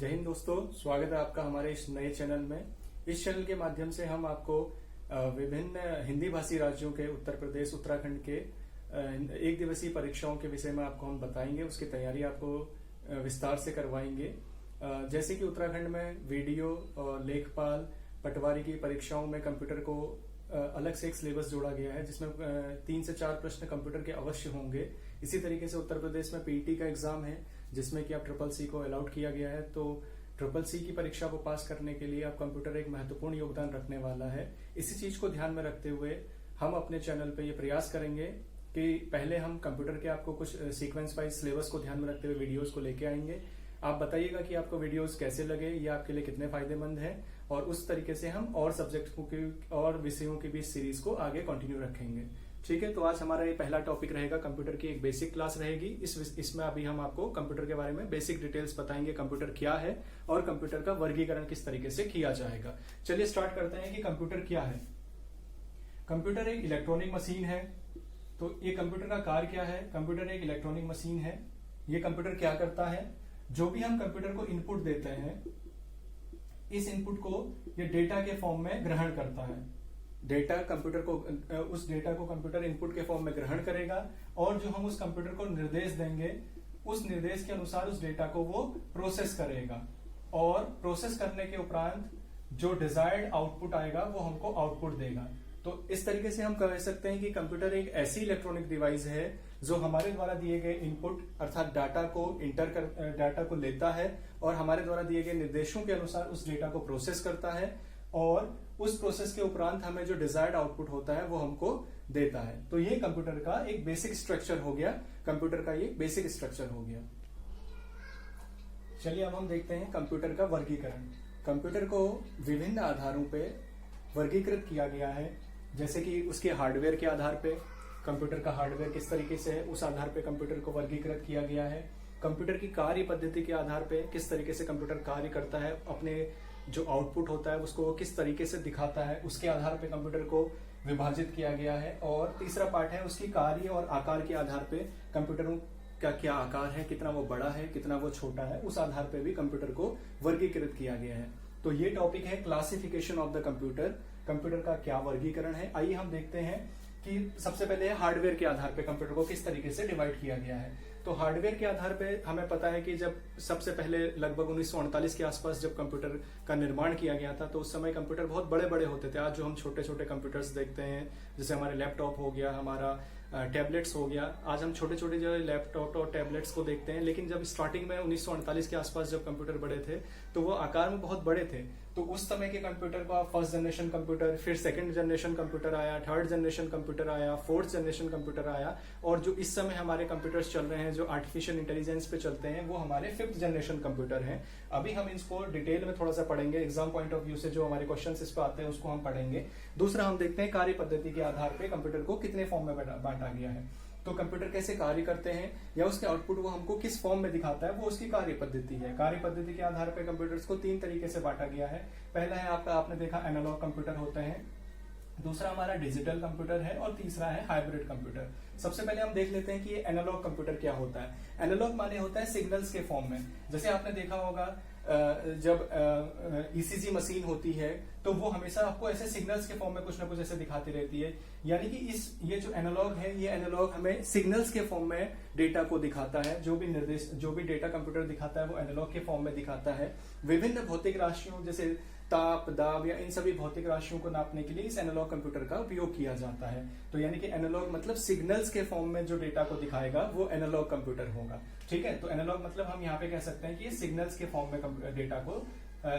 जय हिंद दोस्तों, स्वागत है आपका हमारे इस नए चैनल में। इस चैनल के माध्यम से हम आपको विभिन्न हिंदी भाषी राज्यों के उत्तर प्रदेश, उत्तराखंड के एक दिवसीय परीक्षाओं के विषय में आपको हम बताएंगे। उसकी तैयारी आपको विस्तार से करवाएंगे। जैसे कि उत्तराखंड में वीडियो और लेखपाल, पटवारी की परीक्षाओं में कंप्यूटर को अलग से एक सिलेबस जोड़ा गया है, जिसमें 3 से 4 प्रश्न कंप्यूटर के अवश्य होंगे। इसी तरीके से उत्तर प्रदेश में पीईटी का एग्जाम है, जिसमें कि आप ट्रिपल सी को अलाउड किया गया है। तो ट्रिपल सी की परीक्षा को पास करने के लिए आप कंप्यूटर एक महत्वपूर्ण योगदान रखने वाला है। इसी चीज को ध्यान में रखते हुए हम अपने चैनल पे ये प्रयास करेंगे कि पहले हम कंप्यूटर के आपको कुछ सीक्वेंस वाइज सिलेबस को ध्यान में रखते हुए वीडियोस को लेके आएंगे। आप बताइएगा कि आपको वीडियोस कैसे लगे, ये आपके लिए कितने फायदेमंद है, और उस तरीके से हम और सब्जेक्टों की और विषयों की भी सीरीज को आगे कंटिन्यू रखेंगे। ठीक है, तो आज हमारा ये पहला टॉपिक रहेगा, कंप्यूटर की एक बेसिक क्लास रहेगी। इसमें अभी हम आपको कंप्यूटर के बारे में बेसिक डिटेल्स बताएंगे, कंप्यूटर क्या है और कंप्यूटर का वर्गीकरण किस तरीके से किया जाएगा। चलिए स्टार्ट करते हैं कि कंप्यूटर क्या है। कंप्यूटर एक इलेक्ट्रॉनिक मशीन है। तो ये कंप्यूटर का कार्य क्या है? कंप्यूटर एक इलेक्ट्रॉनिक मशीन है। ये कंप्यूटर क्या करता है? जो भी हम कंप्यूटर को इनपुट देते हैं, इस इनपुट को ये डेटा के फॉर्म में ग्रहण करता है। डेटा कंप्यूटर को उस डेटा को कंप्यूटर इनपुट के फॉर्म में ग्रहण करेगा, और जो हम उस कंप्यूटर को निर्देश देंगे, उस निर्देश के अनुसार उस डेटा को वो प्रोसेस करेगा, और प्रोसेस करने के उपरांत जो डिजायर्ड आउटपुट आएगा वो हमको आउटपुट देगा। तो इस तरीके से हम कह सकते हैं कि कंप्यूटर एक ऐसी इलेक्ट्रॉनिक डिवाइस है जो हमारे द्वारा दिए गए इनपुट अर्थात डाटा को लेता है, और हमारे द्वारा दिए गए निर्देशों के अनुसार उस डेटा को प्रोसेस करता है, और उस प्रोसेस के उपरांत हमें जो डिजायर्ड आउटपुट होता है वो हमको देता है। तो ये कंप्यूटर का एक बेसिक स्ट्रक्चर हो गया। कंप्यूटर का ये बेसिक स्ट्रक्चर हो गया। चलिए अब हम देखते हैं कंप्यूटर का वर्गीकरण। कंप्यूटर को विभिन्न आधारों पे वर्गीकृत किया गया है, जैसे कि उसके हार्डवेयर के आधार पे, कंप्यूटर का हार्डवेयर किस तरीके से है उस आधार पे कंप्यूटर को वर्गीकृत किया गया है। कंप्यूटर की कार्य पद्धति के आधार पे किस तरीके से कंप्यूटर कार्य करता है, अपने जो आउटपुट होता है उसको वो किस तरीके से दिखाता है, उसके आधार पे कंप्यूटर को विभाजित किया गया है। और तीसरा पार्ट है उसकी कार्य और आकार के आधार पे कंप्यूटरों का क्या आकार है, कितना वो बड़ा है, कितना वो छोटा है, उस आधार पे भी कंप्यूटर को वर्गीकृत किया गया है। तो ये टॉपिक है classification of the computer. Computer का क्या वर्गीकरण है, आइए हम देखते हैं कि सबसे पहले हार्डवेयर के आधार पे कंप्यूटर को किस तरीके से डिवाइड किया गया है। तो हार्डवेयर के आधार पे हमें पता है कि जब सबसे पहले लगभग 1948 के आसपास जब कंप्यूटर का निर्माण किया गया था, तो उस समय कंप्यूटर बहुत बड़े बड़े होते थे। आज जो हम छोटे छोटे कंप्यूटर्स देखते हैं, जैसे हमारे लैपटॉप हो गया, हमारा टैबलेट्स हो गया, आज हम छोटे छोटे जो लैपटॉप और टैबलेट्स को देखते हैं। लेकिन जब स्टार्टिंग में 1948 के आसपास जब कंप्यूटर बड़े थे, तो वो आकार में बहुत बड़े थे। तो उस समय के कंप्यूटर को फर्स्ट जनरेशन कंप्यूटर, फिर सेकंड जनरेशन कंप्यूटर आया, थर्ड जनरेशन कंप्यूटर आया, फोर्थ जनरेशन कंप्यूटर आया, और जो इस समय हमारे कंप्यूटर्स चल रहे हैं जो आर्टिफिशियल इंटेलिजेंस पे चलते हैं, वो हमारे 5th जनरेशन कंप्यूटर हैं। अभी हम इसको डिटेल में थोड़ा सा पढ़ेंगे, एग्जाम पॉइंट ऑफ व्यू से जो हमारे क्वेश्चन इस पे आते हैं उसको हम पढ़ेंगे। दूसरा हम देखते हैं कार्य पद्धति के आधार पे कंप्यूटर को कितने फॉर्म में बांटा गया है। तो कंप्यूटर कैसे कार्य करते हैं या उसके आउटपुट वो हमको किस फॉर्म में दिखाता है, वो उसकी कार्य पद्धति है। कार्य पद्धति के आधार पर कंप्यूटर्स को 3 तरीके से बांटा गया है। पहला है आपने देखा एनालॉग कंप्यूटर होते हैं, दूसरा हमारा डिजिटल कंप्यूटर है, और तीसरा है हाइब्रिड कंप्यूटर। सबसे पहले हम देख लेते हैं कि ये एनालॉग कंप्यूटर क्या होता है। एनालॉग माने होता है सिग्नल्स के फॉर्म में। जैसे आपने देखा होगा जब ईसीजी मशीन होती है, तो वो हमेशा आपको ऐसे सिग्नल्स के फॉर्म में कुछ ना कुछ ऐसे दिखाती रहती है। यानी कि ये जो एनालॉग है, ये एनालॉग हमें सिग्नल्स के फॉर्म में डेटा को दिखाता है। जो भी डेटा कंप्यूटर दिखाता है वो एनालॉग के फॉर्म में दिखाता है। विभिन्न भौतिक राशियों जैसे ताप, दाब या इन सभी भौतिक राशियों को नापने के लिए इस एनालॉग कंप्यूटर का उपयोग किया जाता है। तो यानी कि एनालॉग मतलब सिग्नल्स के फॉर्म में जो डेटा को दिखाएगा वो एनालॉग कंप्यूटर होगा। ठीक है, तो एनालॉग मतलब हम यहाँ पे कह सकते हैं कि ये सिग्नल्स के फॉर्म में डेटा को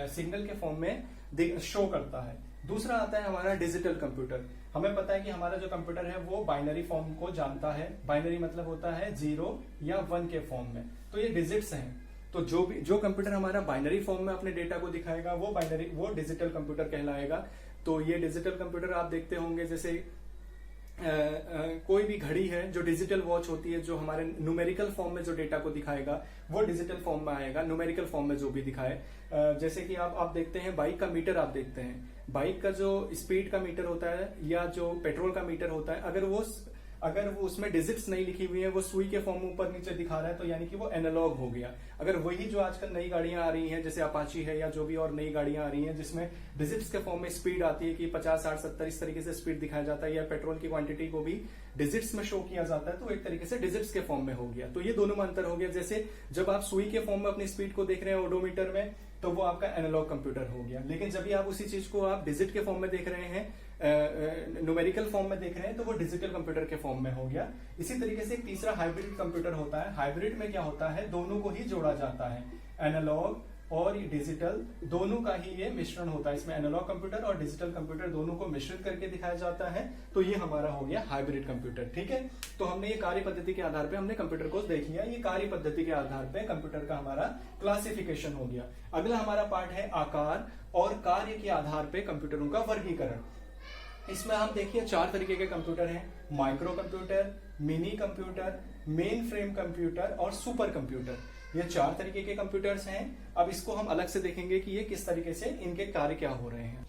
सिग्नल के फॉर्म में शो करता है। दूसरा आता है हमारा डिजिटल कंप्यूटर। हमें पता है कि हमारा जो कंप्यूटर है वो बाइनरी फॉर्म को जानता है। बाइनरी मतलब होता है 0 या 1 के फॉर्म में, तो ये डिजिट्स हैं। तो जो कंप्यूटर हमारा बाइनरी फॉर्म में अपने डेटा को दिखाएगा वो डिजिटल कंप्यूटर कहलाएगा। तो ये डिजिटल कंप्यूटर आप देखते होंगे, जैसे कोई भी घड़ी है जो डिजिटल वॉच होती है, जो हमारे न्यूमेरिकल फॉर्म में जो डेटा को दिखाएगा वो डिजिटल फॉर्म में आएगा, न्यूमेरिकल फॉर्म में जो भी दिखाए। जैसे कि आप देखते हैं बाइक का मीटर, आप देखते हैं बाइक का जो स्पीड का मीटर होता है या जो पेट्रोल का मीटर होता है, अगर वो उसमें डिजिट्स नहीं लिखी हुई है, वो सुई के फॉर्म में ऊपर नीचे दिखा रहा है, तो यानी कि वो एनालॉग हो गया। अगर वही जो आजकल नई गाड़ियां आ रही हैं जैसे अपाची है या जो भी और नई गाड़ियां आ रही हैं जिसमें डिजिट्स के फॉर्म में स्पीड आती है कि 50, 60, 70 इस तरीके से स्पीड दिखाया जाता है, या पेट्रोल की क्वांटिटी को भी डिजिट्स में शो किया जाता है, तो एक तरीके से डिजिट्स के फॉर्म में हो गया। तो ये दोनों में अंतर हो गया। जैसे जब आप सुई के फॉर्म में अपनी स्पीड को देख रहे हैं ओडोमीटर में, तो वो आपका एनालॉग कंप्यूटर हो गया। लेकिन जब भी आप उसी चीज को आप डिजिट के फॉर्म में देख रहे हैं, न्यूमेरिकल फॉर्म में देख रहे हैं, तो वो डिजिटल कंप्यूटर के फॉर्म में हो गया। इसी तरीके से एक तीसरा हाइब्रिड कंप्यूटर होता है। हाइब्रिड में क्या होता है, दोनों को ही जोड़ा जाता है, एनालॉग और डिजिटल दोनों का ही ये मिश्रण होता है। इसमें एनालॉग कंप्यूटर और डिजिटल कंप्यूटर दोनों को मिश्रित करके दिखाया जाता है। तो ये हमारा हो गया हाइब्रिड कंप्यूटर। ठीक है, तो हमने ये कार्य पद्धति के आधार पे हमने कंप्यूटर को देख लिया। ये कार्य पद्धति के आधार पे कंप्यूटर का हमारा क्लासिफिकेशन हो गया। अगला हमारा पार्ट है आकार और कार्य के आधार पे कंप्यूटरों का वर्गीकरण। इसमें हम देखिए 4 तरीके के कंप्यूटर हैं, micro computer, mini computer, main frame computer और सुपर कंप्यूटर। ये 4 तरीके के कंप्यूटर्स हैं। अब इसको हम अलग से देखेंगे कि ये किस तरीके से इनके कार्य क्या हो रहे हैं।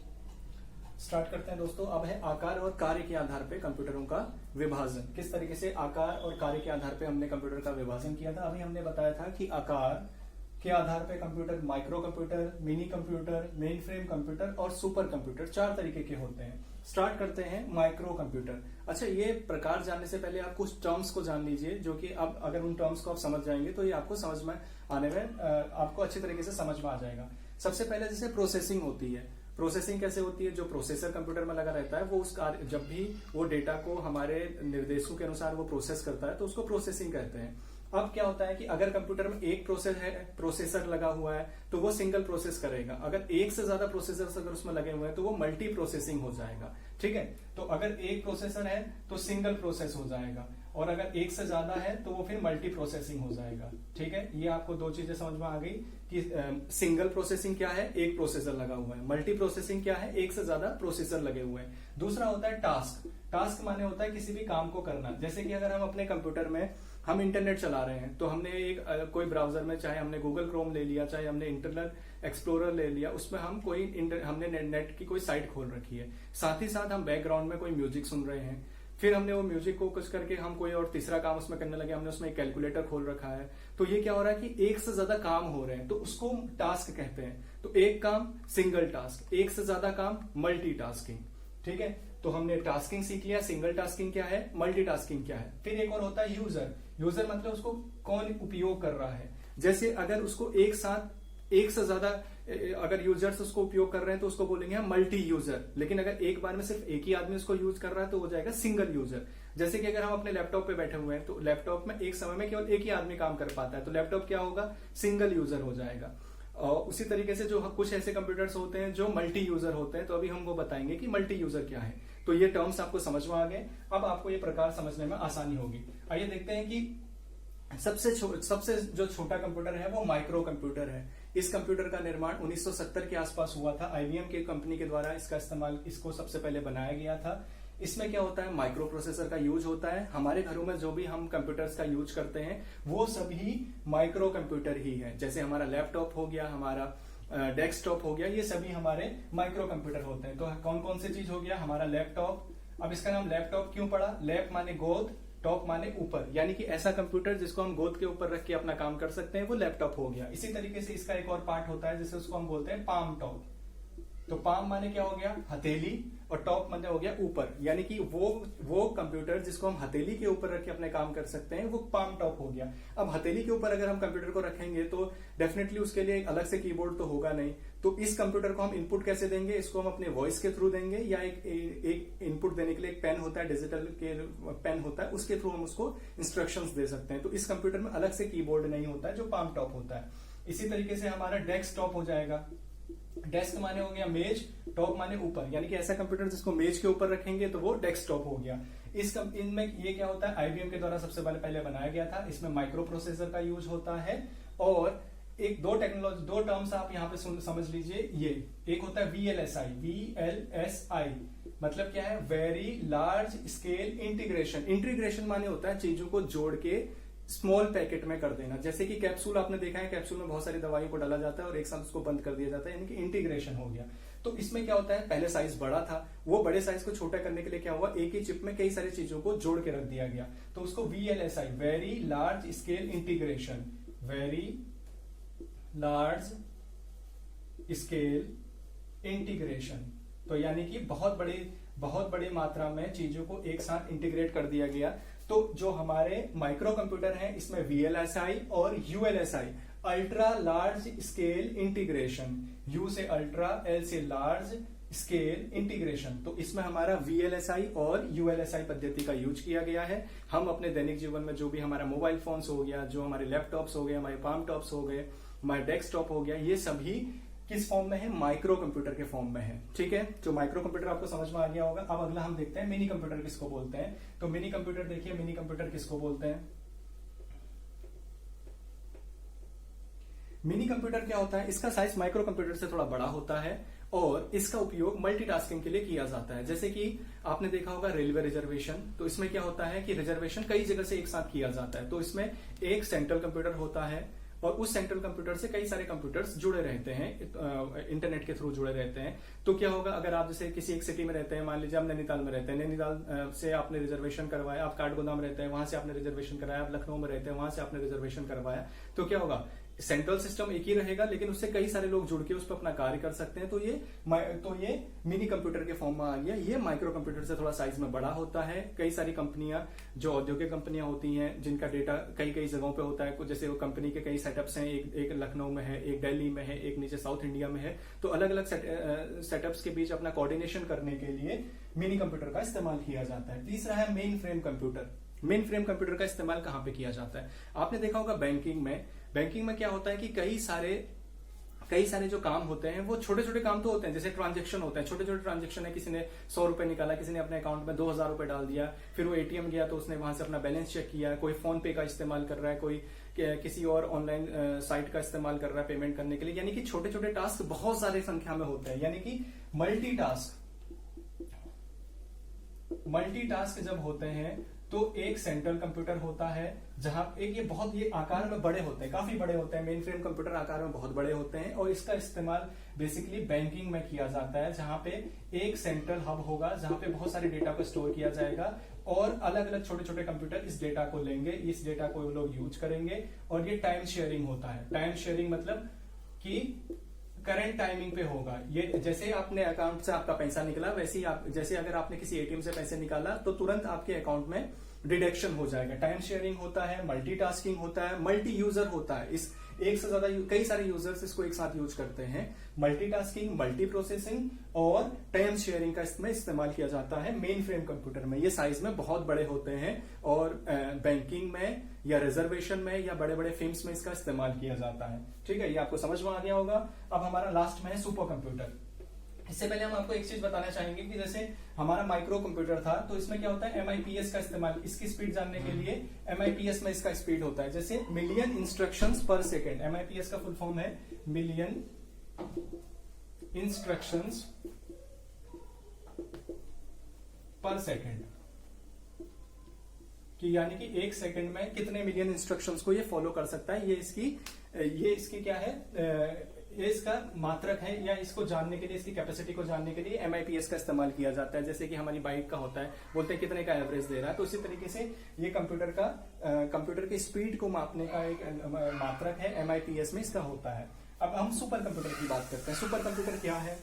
स्टार्ट करते हैं दोस्तों। अब है आकार और कार्य के आधार पे कंप्यूटरों का विभाजन। किस तरीके से आकार और कार्य के आधार पे हमने कंप्यूटर का विभाजन किया था। अभी हमने बताया था कि आकार के आधार पे computer micro computer, mini computer, main frame computer और सुपर कंप्यूटर 4 तरीके के होते हैं। स्टार्ट करते हैं माइक्रो कंप्यूटर। अच्छा, ये प्रकार जानने से पहले आप कुछ टर्म्स को जान लीजिए, जो कि अब अगर उन टर्म्स को आप समझ जाएंगे तो ये आपको समझ में आने में आपको अच्छी तरीके से समझ में आ जाएगा। सबसे पहले जैसे प्रोसेसिंग होती है। प्रोसेसिंग कैसे होती है, जो प्रोसेसर कंप्यूटर में लगा रहता है वो उस कार्य, जब भी वो डेटा को हमारे निर्देशों के अनुसार वो प्रोसेस करता है तो उसको प्रोसेसिंग कहते हैं। अब क्या होता है कि अगर कंप्यूटर में एक प्रोसेसर लगा हुआ है तो वो सिंगल प्रोसेस करेगा। अगर एक से ज्यादा प्रोसेसर अगर उसमें लगे हुए हैं तो वो मल्टी प्रोसेसिंग हो जाएगा। ठीक है, तो अगर एक प्रोसेसर है तो सिंगल प्रोसेस हो जाएगा, और अगर एक से ज्यादा है तो वो फिर मल्टी प्रोसेसिंग हो जाएगा। ठीक है, ये आपको 2 चीजें समझ में आ गई कि सिंगल प्रोसेसिंग क्या है, एक प्रोसेसर लगा हुआ है। मल्टी प्रोसेसिंग क्या है, एक से ज्यादा प्रोसेसर लगे हुए हैं। दूसरा होता है टास्क। टास्क माने होता है किसी भी काम को करना। जैसे कि अगर हम अपने कंप्यूटर में हम इंटरनेट चला रहे हैं तो हमने एक कोई ब्राउजर में, चाहे हमने गूगल क्रोम ले लिया, चाहे हमने इंटरनेट एक्सप्लोरर ले लिया, उसमें हम हमने नेट की कोई साइट खोल रखी है, साथ ही साथ हम बैकग्राउंड में कोई म्यूजिक सुन रहे हैं, फिर हमने वो म्यूजिक को कुछ करके हम कोई और तीसरा काम उसमें करने लगे, हमने उसमें एक कैलकुलेटर खोल रखा है। तो ये क्या हो रहा है कि एक से ज्यादा काम हो रहे हैं, तो उसको टास्क कहते हैं। तो एक काम सिंगल टास्क, एक से ज्यादा काम मल्टी टास्किंग। ठीक है, तो हमने टास्किंग सीख लिया, सिंगल टास्किंग क्या है, मल्टी टास्किंग क्या है। फिर एक और होता है यूजर। यूजर मतलब उसको कौन उपयोग कर रहा है। जैसे अगर उसको एक साथ एक से ज्यादा अगर यूजर्स उसको उपयोग कर रहे हैं तो उसको बोलेंगे हम मल्टी यूजर। लेकिन अगर एक बार में सिर्फ एक ही आदमी उसको यूज कर रहा है तो हो जाएगा सिंगल यूजर। जैसे कि अगर हम अपने लैपटॉप पे बैठे हुए हैं तो लैपटॉप में एक समय में केवल एक ही आदमी काम कर पाता है, तो लैपटॉप क्या होगा, सिंगल यूजर हो जाएगा। और उसी तरीके से जो कुछ ऐसे कंप्यूटर्स होते हैं जो मल्टी यूजर होते हैं, तो अभी हम वो बताएंगे कि मल्टी यूजर क्या है। तो ये टर्म्स आपको समझ में आ गए। अब आपको ये प्रकार समझने में आसानी होगी। आइए देखते हैं कि सबसे जो छोटा कंप्यूटर है वो माइक्रो कंप्यूटर है। इस कंप्यूटर का निर्माण 1970 के आसपास हुआ था। आईबीएम के कंपनी के द्वारा इसको सबसे पहले बनाया गया था। इसमें क्या होता है, माइक्रो प्रोसेसर का यूज होता है। हमारे घरों में जो भी हम कंप्यूटर्स का यूज करते हैं वो सभी माइक्रो कंप्यूटर ही है। जैसे हमारा लैपटॉप हो गया, हमारा डेस्कटॉप हो गया, ये सभी हमारे माइक्रो कंप्यूटर होते हैं। तो कौन कौन सी चीज हो गया, हमारा लैपटॉप। अब इसका नाम लैपटॉप क्यों पड़ा, लैप माने गोद, टॉप माने ऊपर, यानी कि ऐसा कंप्यूटर जिसको हम गोद के ऊपर रख के अपना काम कर सकते हैं, वो लैपटॉप हो गया। इसी तरीके से इसका एक और पार्ट होता है जिसे उसको हम बोलते हैं पाम टॉप। तो पाम माने क्या हो गया, हथेली, और टॉप माने हो गया ऊपर, यानी कि वो कंप्यूटर जिसको हम हथेली के ऊपर रख के अपने काम कर सकते हैं वो पाम टॉप हो गया। अब हथेली के ऊपर अगर हम कंप्यूटर को रखेंगे तो डेफिनेटली उसके लिए एक अलग से कीबोर्ड तो होगा नहीं। तो इस कंप्यूटर को हम इनपुट कैसे देंगे, इसको हम अपने वॉइस के थ्रू देंगे, या एक इनपुट देने के लिए एक पेन होता है, डिजिटल के पेन होता है, उसके थ्रू हम उसको इंस्ट्रक्शंस दे सकते हैं। तो इस कंप्यूटर में अलग से कीबोर्ड नहीं होता है जो पाम टॉप होता है। इसी तरीके से हमारा डेस्कटॉप हो जाएगा। डेस्क माने हो गया मेज, टॉप माने ऊपर, यानी कि ऐसा कंप्यूटर जिसको मेज के ऊपर रखेंगे तो वो डेस्कटॉप हो गया। इनमें ये क्या होता है, आईबीएम के द्वारा सबसे पहले बनाया गया था। इसमें माइक्रो प्रोसेसर का यूज होता है। और दो टर्म्स आप यहाँ पे समझ लीजिए। ये एक होता है VLSI। VLSI मतलब क्या है, very large scale integration. Integration माने होता है चीजों को जोड़ के स्मॉल पैकेट में कर देना। जैसे कि कैप्सूल आपने देखा है, कैप्सूल में बहुत सारी दवाइयों को डाला जाता है और एक साथ उसको बंद कर दिया जाता है, यानी कि इंटीग्रेशन हो गया। तो इसमें क्या होता है, पहले साइज बड़ा था, वो बड़े साइज को छोटा करने के लिए क्या हुआ, एक ही चिप में कई सारी चीजों को जोड़ के रख दिया गया। तो उसको VLSI, very large scale integration, very large scale integration, तो यानी कि बहुत बड़ी मात्रा में चीजों को एक साथ इंटीग्रेट कर दिया गया। तो जो हमारे माइक्रो कंप्यूटर हैं, इसमें VLSI और ULSI, ultra large scale integration, U से अल्ट्रा, L से लार्ज, स्केल इंटीग्रेशन, तो इसमें हमारा VLSI और ULSI पद्धति का यूज किया गया है। हम अपने दैनिक जीवन में जो भी हमारा मोबाइल फोन्स हो गया, जो हमारे लैपटॉप्स हो गए, हमारे पाम टॉप्स हो गए, हमारे डेस्कटॉप हो गया, ये सभी किस फॉर्म में है, माइक्रो कंप्यूटर के फॉर्म में है। ठीक है, जो माइक्रो कंप्यूटर आपको समझ में आ गया होगा। अब अगला हम देखते हैं मिनी कंप्यूटर किसको बोलते हैं। तो मिनी कंप्यूटर देखिए, मिनी कंप्यूटर किसको बोलते हैं। मिनी कंप्यूटर क्या होता है, इसका साइज माइक्रो कंप्यूटर से थोड़ा बड़ा होता है और इसका उपयोग मल्टीटास्किंग के लिए किया जाता है। जैसे कि आपने देखा होगा रेलवे रिजर्वेशन, तो इसमें क्या होता है कि रिजर्वेशन कई जगह से एक साथ किया जाता है। तो इसमें एक सेंट्रल कंप्यूटर होता है और उस सेंट्रल कंप्यूटर से कई सारे कंप्यूटर्स जुड़े रहते हैं, इंटरनेट के थ्रू जुड़े रहते हैं। तो क्या होगा, अगर आप जैसे किसी एक सिटी में रहते हैं, मान लीजिए आप नैनीताल में रहते हैं, नैनीताल से आपने रिजर्वेशन करवाया, आप काठगोदाम रहते हैं, वहां से आपने रिजर्वेशन कराया, आप लखनऊ में रहते हैं, वहां से आपने रिजर्वेशन करवाया, तो क्या होगा, सेंट्रल सिस्टम एक ही रहेगा लेकिन उससे कई सारे लोग जुड़ के उस पर अपना कार्य कर सकते हैं। तो ये मिनी कंप्यूटर के फॉर्म में आ गया। ये माइक्रो कंप्यूटर से थोड़ा साइज में बड़ा होता है। कई सारी कंपनियां, जो औद्योगिक कंपनियां होती हैं, जिनका डेटा कई जगहों पे होता है, जैसे वो कंपनी के कई सेटअप्स हैं, एक लखनऊ में है, एक दिल्ली में है, एक नीचे साउथ इंडिया में है, तो अलग अलग सेटअप्स के बीच अपना कोऑर्डिनेशन करने के लिए मिनी कंप्यूटर का इस्तेमाल किया जाता है। तीसरा है main frame computer. Main frame computer का इस्तेमाल कहां पे किया जाता है, आपने देखा होगा बैंकिंग में क्या होता है कि कई सारे जो काम होते हैं वो छोटे छोटे काम तो होते हैं, जैसे ट्रांजैक्शन होते हैं, छोटे छोटे ट्रांजैक्शन है, किसी ने 100 रुपए निकाला, किसी ने अपने अकाउंट में 2000 रुपए डाल दिया, फिर वो एटीएम गया तो उसने वहां से अपना बैलेंस चेक किया, कोई फोन पे का इस्तेमाल कर रहा है, कोई किसी और ऑनलाइन साइट का इस्तेमाल कर रहा है पेमेंट करने के लिए, यानी कि छोटे छोटे टास्क बहुत सारे संख्या में होते हैं, यानी कि मल्टीटास्क जब होते हैं तो एक सेंट्रल कंप्यूटर होता है जहां ये आकार में बड़े होते हैं, काफी बड़े होते हैं। मेन फ्रेम कंप्यूटर आकार में बहुत बड़े होते हैं और इसका इस्तेमाल बेसिकली बैंकिंग में किया जाता है, जहां पे एक सेंट्रल हब होगा जहां पे बहुत सारे डेटा को स्टोर किया जाएगा और अलग अलग छोटे छोटे कंप्यूटर इस डेटा को लेंगे, इस डेटा को लोग यूज करेंगे और ये टाइम शेयरिंग होता है। टाइम शेयरिंग मतलब कि करंट टाइमिंग पे होगा। ये जैसे आपने अकाउंट से आपका पैसा निकला, वैसे ही जैसे अगर आपने किसी एटीएम से पैसे निकाला तो तुरंत आपके अकाउंट में डिडक्शन हो जाएगा। टाइम शेयरिंग होता है, मल्टीटास्किंग होता है, मल्टी यूजर होता है। इस एक से ज्यादा कई सारे यूजर्स इसको एक साथ यूज करते हैं। मल्टीटास्किंग, मल्टी प्रोसेसिंग और टाइम शेयरिंग का इसमें इस्तेमाल किया जाता है मेन फ्रेम कंप्यूटर में। ये साइज में बहुत बड़े होते हैं और बैंकिंग में या रिजर्वेशन में या बड़े बड़े फिल्म्स में इसका इस्तेमाल किया जाता है। ठीक है, ये आपको समझ में आ गया होगा। अब हमारा लास्ट में है सुपर कंप्यूटर। इससे पहले हम आपको एक चीज बताना चाहेंगे कि जैसे हमारा माइक्रो कंप्यूटर था तो इसमें क्या होता है, MIPS का इस्तेमाल, इसकी स्पीड जानने के लिए MIPS में इसका स्पीड होता है, जैसे मिलियन इंस्ट्रक्शंस पर सेकेंड। MIPS का फुल फॉर्म है मिलियन इंस्ट्रक्शंस पर सेकेंड, कि यानी कि एक सेकंड में कितने मिलियन इंस्ट्रक्शंस को ये फॉलो कर सकता है। ये इसकी क्या है, ये इसका मात्रक है, या इसको जानने के लिए, इसकी कैपेसिटी को जानने के लिए MIPS का इस्तेमाल किया जाता है। जैसे कि हमारी बाइक का होता है, बोलते हैं कितने का एवरेज दे रहा है, तो इसी तरीके से ये कंप्यूटर की स्पीड को मापने का एक मात्रक है, MIPS में इसका होता है। अब हम सुपर कंप्यूटर की बात करते हैं। सुपर कंप्यूटर क्या है?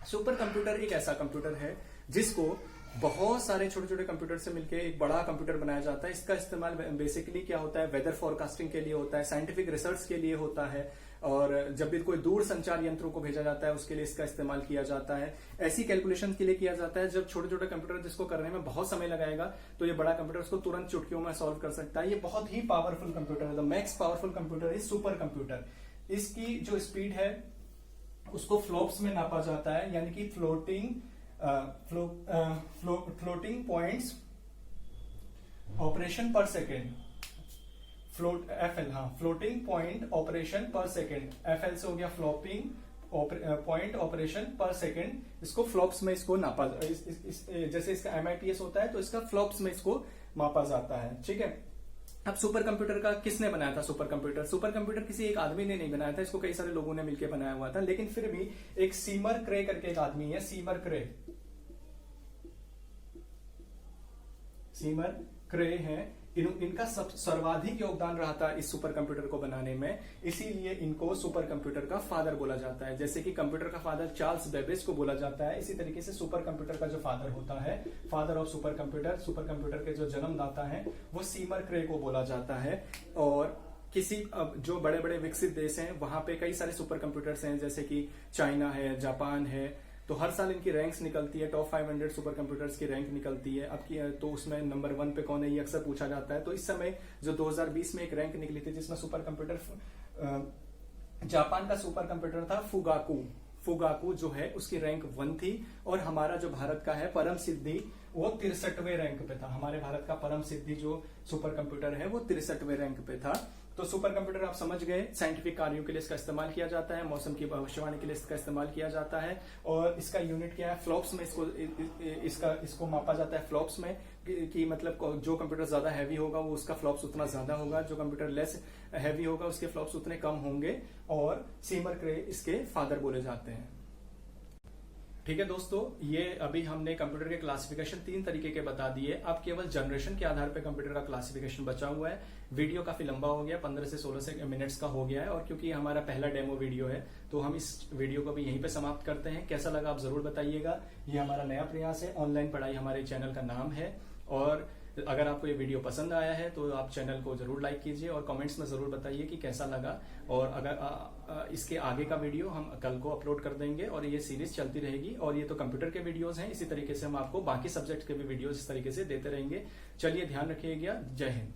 सुपर कंप्यूटर एक ऐसा कंप्यूटर है जिसको बहुत सारे छोटे छोटे कंप्यूटर से मिलकर एक बड़ा कंप्यूटर बनाया जाता है। इसका इस्तेमाल बेसिकली क्या होता है, वेदर फोरकास्टिंग के लिए होता है, साइंटिफिक रिसर्च के लिए होता है, और जब भी कोई दूर संचार यंत्रों को भेजा जाता है उसके लिए इसका इस्तेमाल किया जाता है। ऐसी कैलकुलेशन के लिए किया जाता है जब छोटे छोटे कंप्यूटर जिसको करने में बहुत समय लगाएगा तो ये बड़ा कंप्यूटर उसको तुरंत चुटकियों में सॉल्व कर सकता है। ये बहुत ही पावरफुल कंप्यूटर है। The max powerful computer is super computer. इसकी जो स्पीड है उसको फ्लॉप्स में नापा जाता है, यानी कि फ्लोटिंग पॉइंट्स ऑपरेशन पर सेकेंड, फ्लोटिंग पॉइंट ऑपरेशन पर सेकेंड। FL से हो गया फ्लोटिंग पॉइंट ऑपरेशन पर सेकेंड। इसको फ्लॉप्स में इसको नापा, जैसे इसका MIPS होता है तो इसका फ्लॉप्स में इसको मापा जाता है। ठीक है, अब सुपर कंप्यूटर का किसने बनाया था? सुपर कंप्यूटर किसी एक आदमी ने नहीं बनाया था, इसको कई सारे लोगों ने मिलकर बनाया हुआ था, लेकिन फिर भी एक सीमर क्रे करके एक आदमी है, सीमर क्रे हैं, इनका सर्वाधिक योगदान रहा था इस सुपर कंप्यूटर को बनाने में, इसीलिए इनको सुपर कंप्यूटर का फादर बोला जाता है। जैसे कि कंप्यूटर का फादर चार्ल्स बेबेज को बोला जाता है, इसी तरीके से सुपर कंप्यूटर का जो फादर होता है, फादर ऑफ सुपर कंप्यूटर के जो जन्मदाता है वो सीमर क्रे को बोला जाता है। और किसी जो बड़े बड़े विकसित देश हैं वहां पे कई सारे सुपर कंप्यूटर्स हैं, जैसे कि चाइना है, जापान है, तो हर साल इनकी रैंक्स निकलती है, टॉप 500 सुपर कंप्यूटर्स की रैंक निकलती है। अब की तो उसमें नंबर 1 पे कौन है ये अक्सर पूछा जाता है। तो इस समय जो 2020 में एक रैंक निकली थी जिसमें सुपर कंप्यूटर जापान का सुपर कंप्यूटर था फुगाकू जो है उसकी रैंक 1 थी, और हमारा जो भारत का है परम सिद्धि वो 63वें रैंक पे था। हमारे भारत का परम सिद्धि जो सुपर कंप्यूटर है वो 63वें रैंक पे था। तो सुपर कंप्यूटर आप समझ गए, साइंटिफिक कार्यों के लिए इसका इस्तेमाल किया जाता है, मौसम की भविष्यवाणी के लिए इसका इस्तेमाल किया जाता है, और इसका यूनिट क्या है? फ्लॉप्स में इसको मापा जाता है फ्लॉप्स में, कि मतलब जो कंप्यूटर ज्यादा हैवी होगा वो उसका फ्लॉप्स उतना ज्यादा होगा, जो कंप्यूटर लेस हैवी होगा उसके फ्लॉप्स उतने कम होंगे, और सीमर क्रे इसके फादर बोले जाते हैं। ठीक है दोस्तों, ये अभी हमने कंप्यूटर के क्लासिफिकेशन 3 तरीके के बता दिए। अब केवल जनरेशन के आधार पर कंप्यूटर का क्लासिफिकेशन बचा हुआ है। वीडियो काफी लंबा हो गया, 15 से 16 मिनट्स का हो गया है, और क्योंकि हमारा पहला डेमो वीडियो है तो हम इस वीडियो को भी यहीं पे समाप्त करते हैं। कैसा लगा आप जरूर बताइएगा। ये हमारा नया प्रयास है, ऑनलाइन पढ़ाई हमारे चैनल का नाम है, और अगर आपको ये वीडियो पसंद आया है तो आप चैनल को जरूर लाइक कीजिए और कमेंट्स में जरूर बताइए कि कैसा लगा। और अगर इसके आगे का वीडियो हम कल को अपलोड कर देंगे, और ये सीरीज चलती रहेगी। और ये तो कंप्यूटर के वीडियोस हैं, इसी तरीके से हम आपको बाकी सब्जेक्ट के भी वीडियोस इस तरीके से देते रहेंगे। चलिए, ध्यान रखिएगा। जय हिंद।